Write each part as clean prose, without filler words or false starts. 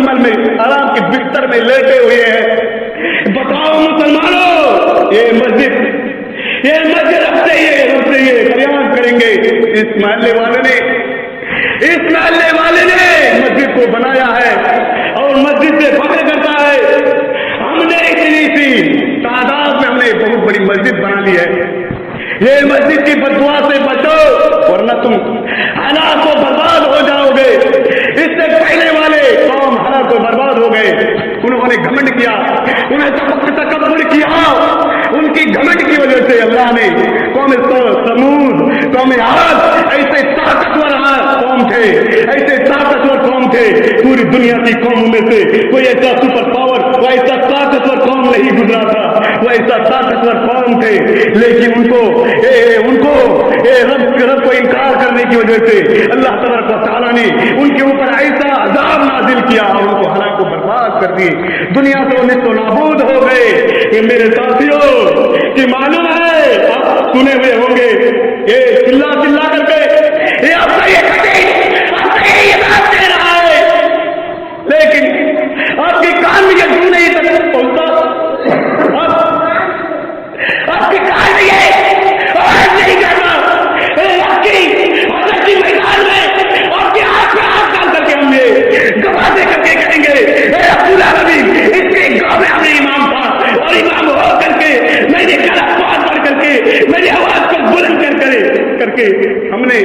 कंबल में आराम के बिस्तर में लेटे हुए हैं। बताओ मुसलमानों, ये मस्जिद रब चाहिए बयान करेंगे। इस महल्ले वाले ने मस्जिद को बनाया है और मस्जिद से फख्र करता है। हमने इतनी सी तादाद में हमने बहुत बड़ी मस्जिद बना ली है। ये मस्जिद की बददुआ से बचो वरना तुम हालात को बर्बाद हो जाओगे। इससे पहले वाले कौम हालात को बर्बाद हो गए। उन्होंने घमंड किया, उन्हें तकब्बुर किया। उनकी घमंड की वजह से अल्लाह ने कौम समूद, कौम आद ऐसे ताकतवर कौम थे, ऐसे ताकतवर कौम थे। पूरी दुनिया की कौम में से कोई ऐसा सुपर पावर, वो ऐसा ताकतवर कौम नहीं गुजरा था। वो ऐसा ताकतवर कौम थे, लेकिन उनको रब को इनकार करने की वजह से अल्लाह तबारक व तआला ने उनके ऊपर ऐसा अज़ाब नाजिल किया और उनको हलाक को बर्बाद कर दी। दुनिया से वो नाबूद हो गए। ये मेरे साथियों कि मालूम है, आप सुने हुए होंगे ये चिल्ला करके ये आपका ये बात दे रहा है, लेकिन आपके कान में ये क्यों नहीं तक पहुंचता? आपके कान में ये आवाज नहीं करना। आपकी मैदान में आपके हाथ में हाथ डाल करके हम ये गवाह दे करके कहेंगे अब्दुल अरबी इसके गाँव में हमें इमाम था और इमाम हो करके मैंने गलत बात पढ़ करके मेरी आवाज को बुलंद करके हमने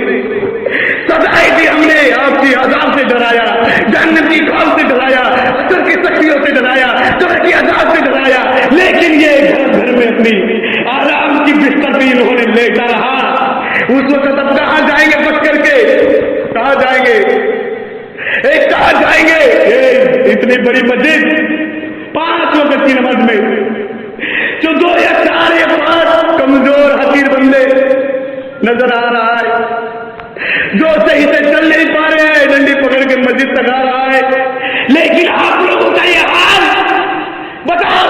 सदाई दी। हमने आपकी आजाद से डराया, जन्नत की खौफ से डराया, असर की शक्तियों से डराया, कब्र की आजाद से डराया। लेकिन ये घर में अपनी आराम की बिस्तर भी इन्होंने लेटा रहा। उस वक्त अब कहाँ जाएंगे बच करके? कहाँ जाएंगे? कहाँ जाएंगे? इतनी बड़ी मस्जिद 5 वक्त की नमाज में जो 2 या 4 या 5 कमजोर हकीर बंदे नजर आ रहा है, जो सही से चल नहीं पा रहे हैं, डंडी पकड़ के मस्जिद तक आ रहा है। लेकिन आप लोगों का ये हाल बताओ,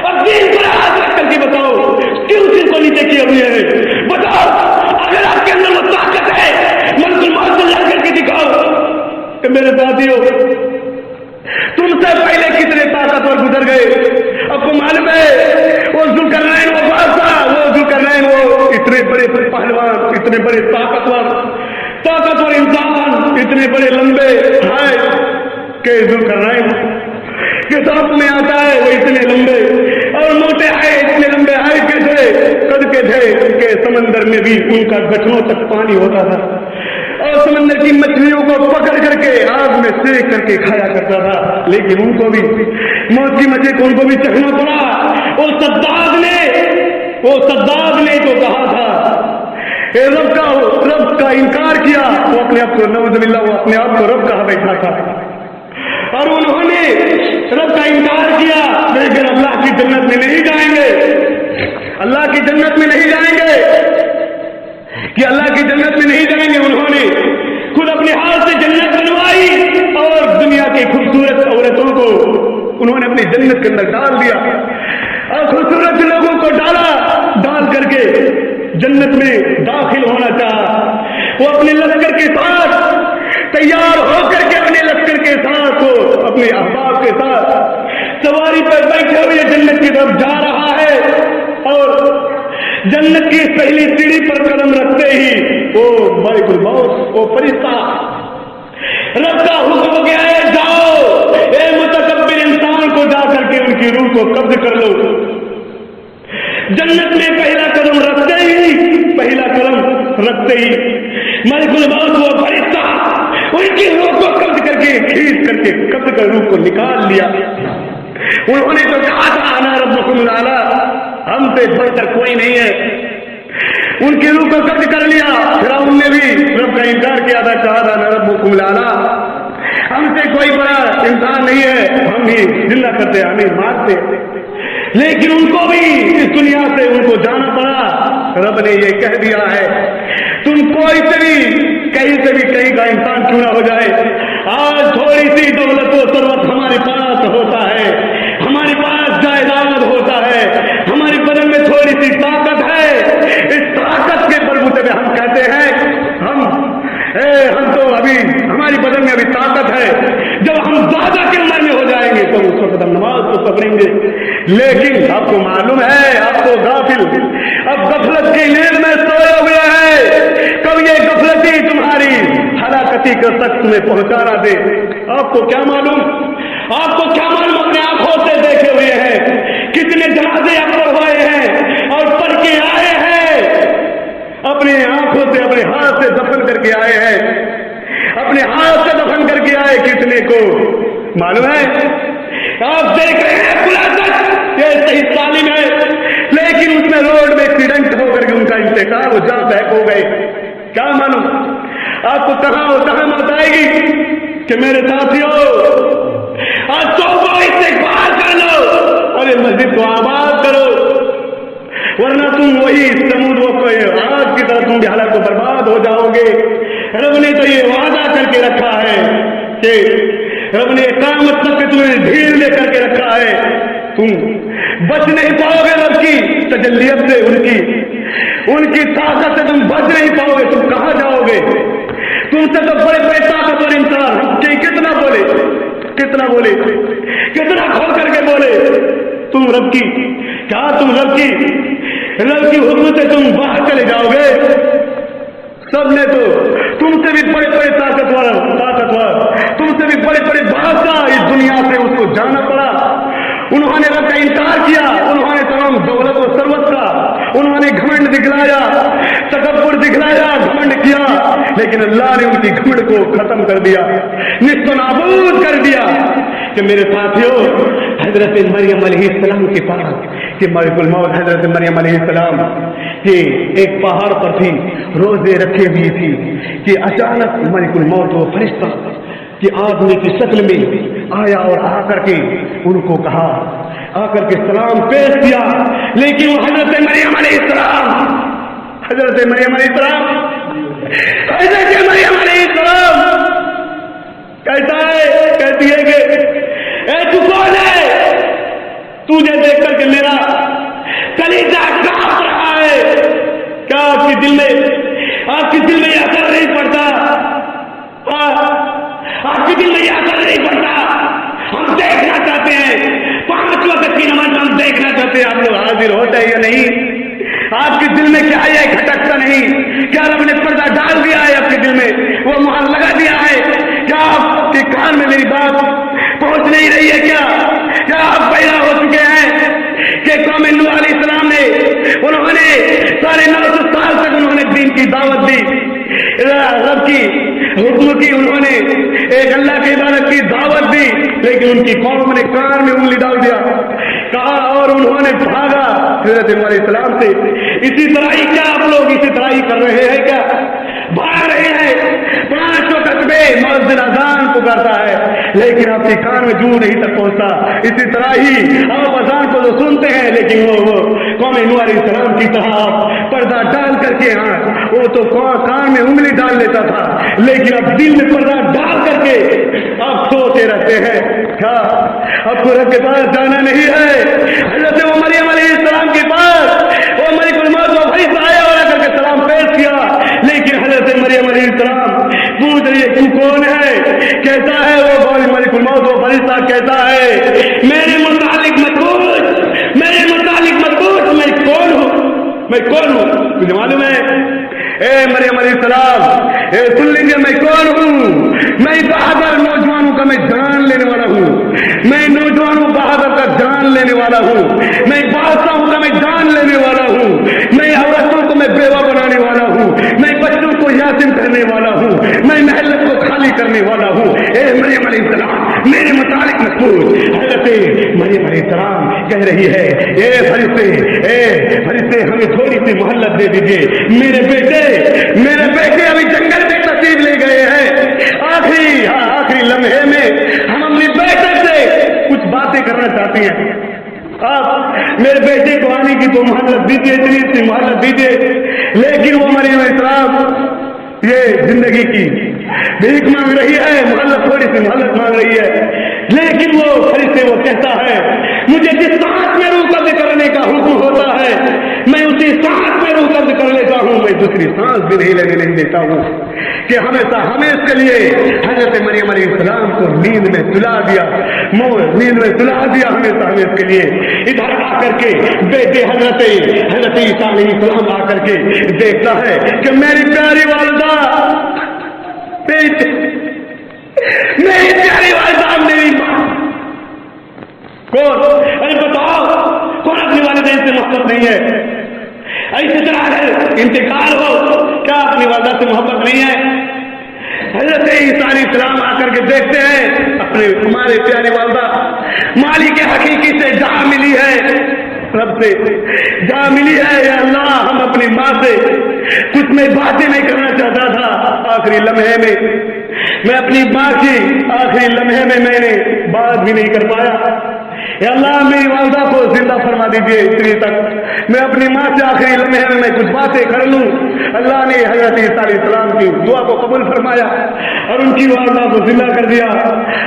अब दिल पर हाथ रख करके बताओ क्यों सिर को नीचे किए हुए हैं? बताओ, अगर आपके अंदर वो ताकत है मलकुल मौत से लड़ करके दिखाओ। कि मेरे साथियों, तुमसे पहले कितने ताकतवर गुजर गए। आपको मालूम है वो जुल्करनैन, वो बादशाह, वो जुल्करनैन, वो इतने बड़े पहलवान, इतने बड़े ताकतवर इंसान, इतने बड़े लंबे हाय के जुल्करनैन किताब में आता है। वो इतने लंबे और मोटे आए, इतने लंबे आए के थे, कद के थे कि समंदर में भी उनका घुटनों तक पानी होता था और समंदर की मछलियों को पकड़ करके आग में सेक करके खाया करता था। लेकिन उनको भी मौत की मजे को उनको भी चखना पड़ा। वो सद्दाद ने तो कहा था रब का इनकार किया। वो अपने आप को नऊज़ुबिल्लाह, वो अपने आप को रब कहा बैठा था और उन्होंने रब का इनकार किया। लेकिन अल्लाह की जन्नत में नहीं जाएंगे, अल्लाह की जन्नत में नहीं जाएंगे, कि अल्लाह की जन्नत में नहीं जाएंगे। उन्होंने खुद अपने हाथ से जन्नत बनवाई और दुनिया की खूबसूरत औरतों को उन्होंने अपनी जन्नत के अंदर डाल दिया और खूबसूरत लोगों को डाल करके जन्नत में दाखिल होना चाहा। वो अपने लश्कर के साथ तैयार होकर के अपने लश्कर के साथ, वो अपने अहबाब के साथ सवारी पर बैठे हुए जन्नत की तरफ जा रहा है और जन्नत की पहली सीढ़ी पर कदम रखते ही वो मलिकुल मौत, वो फरिश्ता रब का हुक्म हो गया है, जाओ ए मुतकब्बिर इंसान को जा करके उनकी रूह को कब्ज कर लो। जन्नत में पहला कदम रखते ही मलिकुल मौत, वो फरिश्ता उनकी रूह को कब्ज करके खींच करके कब्ज कर रूह को निकाल लिया। उन्होंने तो कहा था अना रब्बुकुमुल आला, हमसे बढ़कर कोई नहीं है। उनकी रूह को कब्ज कर लिया। फिरौन ने भी रब का इनकार किया था, कहा था अना रब्बुकुमुल आला, हमसे कोई बड़ा इंसान नहीं है, हम ही जिंदा करते, हम ही मारते। लेकिन उनको भी इस दुनिया से उनको जाना पड़ा। रब ने ये कह दिया है, तुम कोई से भी कहीं का इंसान क्यों ना हो जाए, आज थोड़ी सी दौलत व सर्वत हमारे पास होता है, हमारे पास जायदाद होता है, हमारे बदन में थोड़ी सी ताकत है। इस ताकत के बलबूते पे हम कहते हैं हम तो अभी हमारी बदन में अभी ताकत है। जब हम ज्यादा वक्त हम नमाज को पकड़ेंगे। लेकिन आपको मालूम है, आपको गाफिल अब गफलत की नींद में सोए हुए हैं, कब ये गफलती तुम्हारी हलाकती का तख्त में पहुंचाना दे। आपको क्या मालूम, आपको क्या मालूम, अपने आंखों से देखे हुए हैं कितने जनाजे अब पढ़वाए हैं और पढ़ के आए हैं, अपने आंखों से अपने हाथ से दफन करके आए हैं, अपने हाथ से दफन करके आए कितने को मालूम है। आप देख रहे हैं खुलासा ये सही तालीम है, लेकिन उसमें रोड में एक्सीडेंट होकर के उनका इंतकाल हो जा बैक हो गए। क्या मालूम आपको कहां मौत आएगी कि मेरे साथियों आज चौकों इस्तेगफार कर लो, अरे मस्जिद को आबाद करो, वरना तुम वही समूद आज की तरह तुम भी हालात को बर्बाद हो जाओगे। रब ने तो ये वादा करके रखा है कि रब ने क़यामत तक के तुम्हें ढील ले करके रखा है, तुम बच नहीं पाओगे रब की तजल्लियत से, उनकी ताकत से तुम बच नहीं पाओगे। तुम कहां जाओगे? तुमसे तो बड़े बड़े ताकतवर इंसान कितना बोले, कितना खोल करके बोले, तुम रब की क्या, तुम रब की हुक्म से तुम बाहर चले जाओगे। सबने तो तुमसे भी बड़े बड़े ताकतवर, तुमसे भी बड़े बड़े बादशाह इस दुनिया से उसको जाना पड़ा। उन्होंने रब का इनकार किया, उन्होंने तमाम दौलत और सर्वत का उन्होंने घमंड दिखलाया, तकब्बुर दिखलाया, घमंड किया, लेकिन अल्लाह ने उनकी घमंड को खत्म कर दिया, निस्तो नाबूद कर दिया। कि मेरे साथियों हजरत मरियम अलैहिस्सलाम के पास कि मलिकुल मौत हजरत मरियम अलैहिस्सलाम कि एक पहाड़ पर थी, रोजे रखे हुई थी कि अचानक मलिकुल मौत वो फरिश्ता कि आदमी की शक्ल में आया और आकर के उनको कहा, आकर के सलाम पेश किया। लेकिन वो हजरत मरियम अलैहिस्सलाम कहता है, कहती है कि तू कौन है? तुझे देख करके मेरा कलीजा कांप रहा है। क्या आपके दिल में यह असर नहीं पड़ता? आपके दिल में यह असर नहीं पड़ता? हम देखना चाहते हैं, 5 वक्त की नमाज हम देखना चाहते हैं, आप लोग हाजिर होते हैं या नहीं? आपके दिल में क्या है, यह खटकता नहीं? क्या रब ने पर्दा डाल दिया है आपके दिल में, वो मुहर लगा दिया है? क्या आपके कान में मेरी बात पहुंच नहीं रही है? क्या आप पैदा हो चुके हैं कि कौम नूह अलैहिस्सलाम ने उन्होंने 950 साल तक उन्होंने दीन की दावत दी, रब की हुक्म की, उन्होंने एक अल्लाह की इबादत की दावत दी, लेकिन उनकी कौम ने कान में उंगली डाल दिया, कहा और उन्होंने भागा हज़रत नूह अलैहिस्सलाम से। इसी तरह ही क्या आप लोग इसी तरह ही कर रहे हैं? क्या भाग रहे हैं? 5 वक्त में मुअज्जिन अज़ान पुकारता है, लेकिन आपके कान में जू नहीं तक पहुंचता। इसी तरह ही आप अज़ान को जो सुनते हैं, लेकिन वो कौम नूह अलैहिस्सलाम की तरह पर्दा डाल करके, वो तो कान में उंगली डाल लेता था, लेकिन अब दिल में पर्दा डाल करके आप सोते रहते हैं। क्या आपको रब के पास जाना नहीं है? हज़रत मरियम अलैहिस्सलाम के पास वो मलिकुल मौत वो फरिश्ता आया और आकर के सलाम पेश किया, लेकिन हज़रत मरियम अलैहिस्सलाम पूछ रही है तू कौन है? कहता है वो मलिकुल मौत वो फरिश्ता कहता है मेरे मुतालिक मत पूछ, मैं कौन हूँ? तुझे मालूम है? मरियम अलैहिस्सलाम सुन लीजिए, मैं कौन हूँ? मैं बहादुर नौजवानों का मैं जान लेने वाला हूँ, मैं नौजवानों बहादुर का जान लेने वाला हूँ, मैं बादशाहों का मैं जान लेने वाला हूँ, मैं औरतों को मैं बेवा बनाने वाला हूँ, मैं बच्चों को यासीन करने वाला हूँ, मैं महल्लत को खाली करने वाला हूँ। मरियम अलैहिस्सलाम मेरे मुतालिक मत पूछ। हज़रत मरियम अलैहिस्सलाम कह रही है फरिश्ते हमें थोड़ी सी मोहल्लत दे दीजिए, मेरे बेटे अभी जंगल में तशरीफ ले गए हैं, आखिरी लम्हे में हम अपनी बेटे से कुछ बातें करना चाहते हैं, आप मेरे बेटे को आने की तो मोहल्लत दीजिए, इतनी सी मोहल्लत दीजिए। लेकिन वो मरियम अलैहिस्सलाम ये जिंदगी की भीख मांग रही है, मोहल्लत थोड़ी सी मोहल्लत मांग रही है, लेकिन वो फरिश्ते वो कहता है मुझे जिस सांस में रूह कब्ज करने का हुक्म होता है मैं उसी सांस में रूह कब्ज कर लेता हूँ, मैं दूसरी सांस भी नहीं लेने नहीं देता हूँ। کہ ہمیشہ ہمیں اس کے لیے حضرت مریم علیہ السلام کو نیند میں سلا دیا، نیند میں سلا دیا ہمیشہ ہمیں اس کے لیے۔ ادھر آ کر کے بیٹے حضرت عیسیٰ علیہ السلام آ کر کے دیکھتا ہے کہ میری پیاری والدہ، میری پیاری والدہ، میری ماں کون؟ ارے بتاؤ کون اپنی والدین سے محبت نہیں ہے؟ ایسے طرح اگر انتقال ہو کیا اپنی والدہ سے محبت نہیں ہے؟ حضرت عیسیٰ علیہ السلام آ کر کے دیکھتے ہیں اپنے ہمارے پیارے والدہ مالک حقیقی سے جہاں ملی ہے، رب سے جہاں ملی ہے۔ یا اللہ ہم اپنی ماں سے کچھ میں باتیں نہیں کرنا چاہتا تھا، آخری لمحے میں اپنی ماں کی آخری لمحے میں نے بات بھی نہیں کر پایا۔ یا اللہ میری والدہ کو زندہ فرما دیجیے اتنی تک میں اپنی ماں سے آخری لمحے میں کچھ باتیں کر لوں۔ اللہ نے حضرت عیسیٰ علیہ السلام کی دعا کو قبول فرمایا اور ان کی والدہ کو زندہ کر دیا۔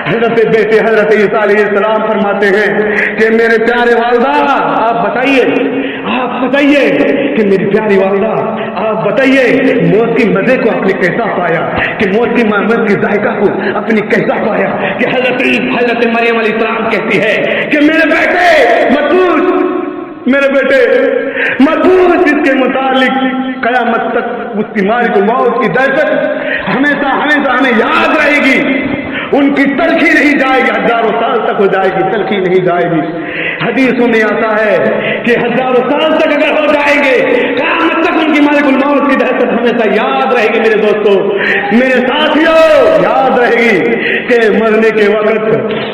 حضرت بیٹے حضرت عیسیٰ علیہ السلام فرماتے ہیں کہ میرے پیارے والدہ آپ بتائیے کہ میری پیاری والدہ آپ بتائیے موت کی مزے کو آپ نے کیسا پایا، کہ موت کی ذائقہ کو اپنی کیسا پایا؟ کہ حضرت مریم علیہ السلام کہتی ہے کہ میرے بیٹے مت اس کے متعلق قیامت تک اس کی مار کو موت کی دہشت ہمیشہ ہمیں یاد رہے گی، ان کی تلخی نہیں جائے گی، ہزاروں سال تک ہو جائے گی، تلخی نہیں جائے گی۔ حدیثوں میں آتا ہے کہ ہزاروں سال تک اگر ہو جائیں گے قیامت تک ان کی مالک الموت کی دہشت ہمیشہ یاد رہے گی۔ میرے دوستو، میرے ساتھیوں، یاد رہے گی کہ مرنے کے وقت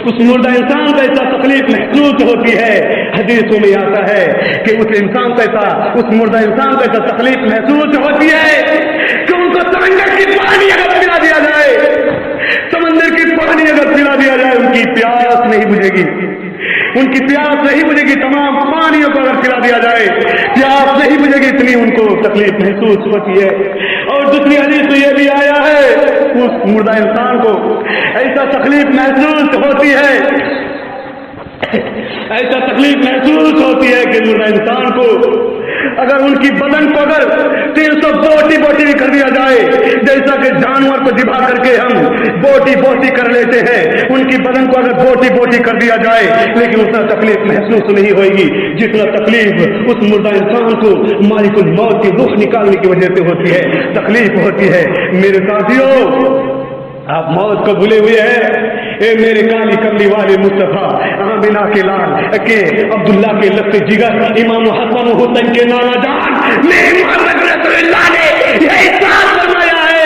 اس مردہ انسان کو ایسا تکلیف محسوس ہوتی ہے۔ حدیثوں میں آتا ہے کہ اس مردہ انسان کو ایسا تکلیف محسوس ہوتی ہے کہ ان کو سمندر کی پانی اگر پلا دیا جائے، سمندر کی پانی اگر پلا دیا جائے ان کی پیاس نہیں بجھے گی، ان کی پیاس نہیں بجھے گی۔ تمام پانیوں کو اگر پلا دیا جائے پیاس نہیں بجھے گی، اتنی ان کو تکلیف محسوس ہوتی ہے۔ اور دوسری حدیث تو یہ بھی آیا ہے اس مردہ انسان کو ایسا تکلیف محسوس ہوتی ہے کہ مردہ انسان کو اگر ان کی بدن کو اگر 300 بوٹی بھی کر دیا جائے، جیسا کہ جانور کو ذبح کر کے ہم بوٹی کر لیتے ہیں، ان کی بدن کو اگر بوٹی کر دیا جائے لیکن اتنا تکلیف محسوس نہیں ہوئے گی جتنا تکلیف اس مردہ انسان کو مالک الموت کی روح نکالنے کی وجہ سے ہوتی ہے، تکلیف ہوتی ہے۔ میرے ساتھیوں، آپ موت کو بھولے ہوئے ہیں۔ اے میرے کالی کملی والے مصطفیٰ آمینہ کے لال کے عبداللہ کے لفظ جگر امام حسن حسین کے نانا جان میرے محمد رسول اللہ نے یہ ارشاد فرمایا ہے،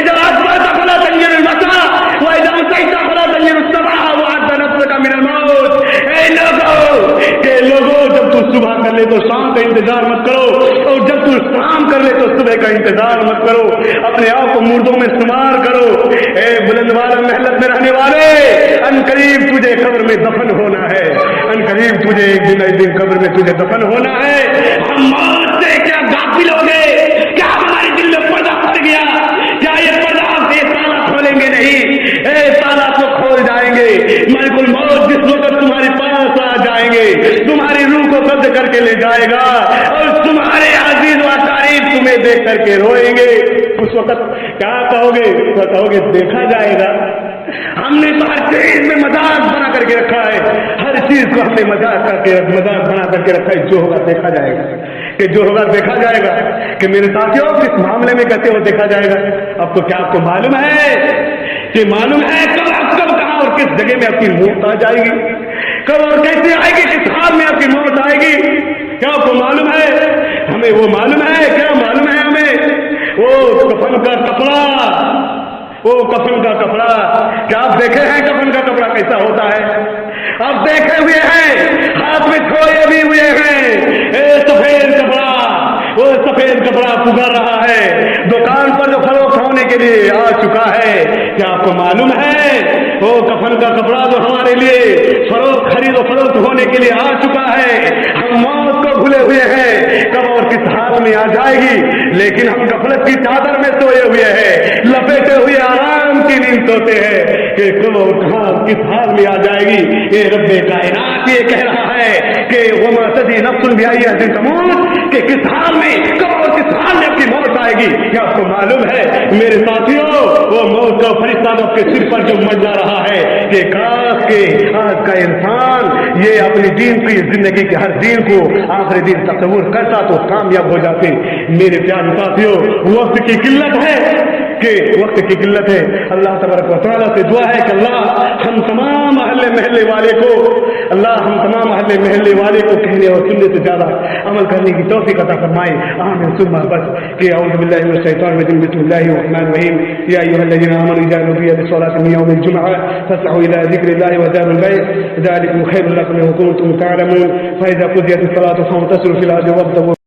جب اصبحت فلا تنظر المساء واذا امسيت فلا تنظر الصباح وعد نفسك من الموت۔ اے لوگوں جب تو صبح کر لے تو شام کا انتظار مت کرو، اور جب تو شام کر لے تو صبح کا انتظار مت کرو، اپنے آپ کو مردوں میں شمار کرو۔ اے بلند والا محلت میں رہنے والے، ان قریب تجھے قبر میں دفن ہونا ہے، ان قریب تجھے ایک دن قبر میں تجھے دفن ہونا ہے۔ ہم موت سے کیا غافل ہو گئے؟ کیا ہمارے دل میں پردہ پڑ گیا؟ کیا یہ پردہ آپ یہ تالا کھولیں گے؟ نہیں، اے تالا تو کھول جائیں گے۔ ملک الموت جس وقت تمہارے پاس آ جائیں گے، تمہاری روح کو قبض کر کے لے جائے گا اور تمہارے عزیز و اقارب تمہیں دیکھ کر کے روئیں گے۔ اس وقت کیا کہو گے؟ کہو گے دیکھا جائے گا، ہم نے تو ہر چیز میں مذاق بنا کر کے رکھا ہے، ہر چیز کو ہم نے مذاق بنا کر کے رکھا ہے، جو ہوگا دیکھا جائے گا، کہ جو ہوگا دیکھا جائے گا۔ کہ میرے ساتھیوں، کس معاملے میں کہتے ہو دیکھا جائے گا؟ اب تو کیا آپ کو معلوم ہے کہ کب کہاں اور کس جگہ میں آپ کی موت آ جائے گی، کب اور کیسے آئے گی، کس حال میں آپ کی موت آئے گی؟ کیا آپ کو معلوم ہے؟ ہمیں وہ معلوم ہے، کیا معلوم ہے ہمیں؟ وہ کفن کا کپڑا، کیا آپ دیکھے ہیں کفن کا کپڑا کیسا ہوتا ہے؟ آپ دیکھے ہوئے ہیں، ہاتھ میں چھوئے بھی ہوئے ہیں، سفید کپڑا، وہ سفید کپڑا پگھر رہا ہے، دکان پر جو فروخت ہونے کے لیے آ چکا ہے۔ کیا آپ کو معلوم ہے وہ کفن کا کپڑا جو ہمارے لیے خرید و فروخت ہونے کے لیے آ چکا ہے؟ ہم موت کو بھولے ہوئے ہیں، کب اور کس حال میں آ جائے گی، لیکن ہم غفلت کی چادر میں سوئے ہوئے ہیں، لپیٹے ہوئے آرام کی نیند سوتے ہیں کہ کب اور کہاں کس حال میں آ جائے گی۔ یہ رب کائنات یہ کہہ رہا ہے کہ وما تدری نفس بأي أرض تموت، کہ کس حال میں کب اور کس حال میں اپنی موت آئے گی. کیا آپ کو معلوم ہے میرے ساتھیوں وہ موت کا فرشتہ آپ کے سر پر جو منڈلا رہا ہے کہ کاش کے آج کا انسان یہ اپنی دین کی زندگی کے ہر دین کو آخری دن تصور کرتا تو کامیاب ہو جاتے. میرے پیارے ساتھیوں وقت کی قلت ہے کہ وقت کی قلت ہے. اللہ تبارک و تعالیٰ سے دعا ہے کہ اللہ ہم تمام اہل محلے والے کو کہنے اور سننے سے زیادہ عمل کرنے کی توفیق عطا فرمائے. آمین ثم بس کہ اعوذ باللہ من الشیطان الرجیم بسم اللہ الرحمن الرحیم یا ایھا الذین آمنوا اذا نودی للصلاة من یوم الجمعة فاسعوا الى ذکر اللہ وذروا البیع ذلکم خیر لکم ان کنتم تعلمون فاذا قضیت الصلاة فانتشروا فی الارض وابتغوا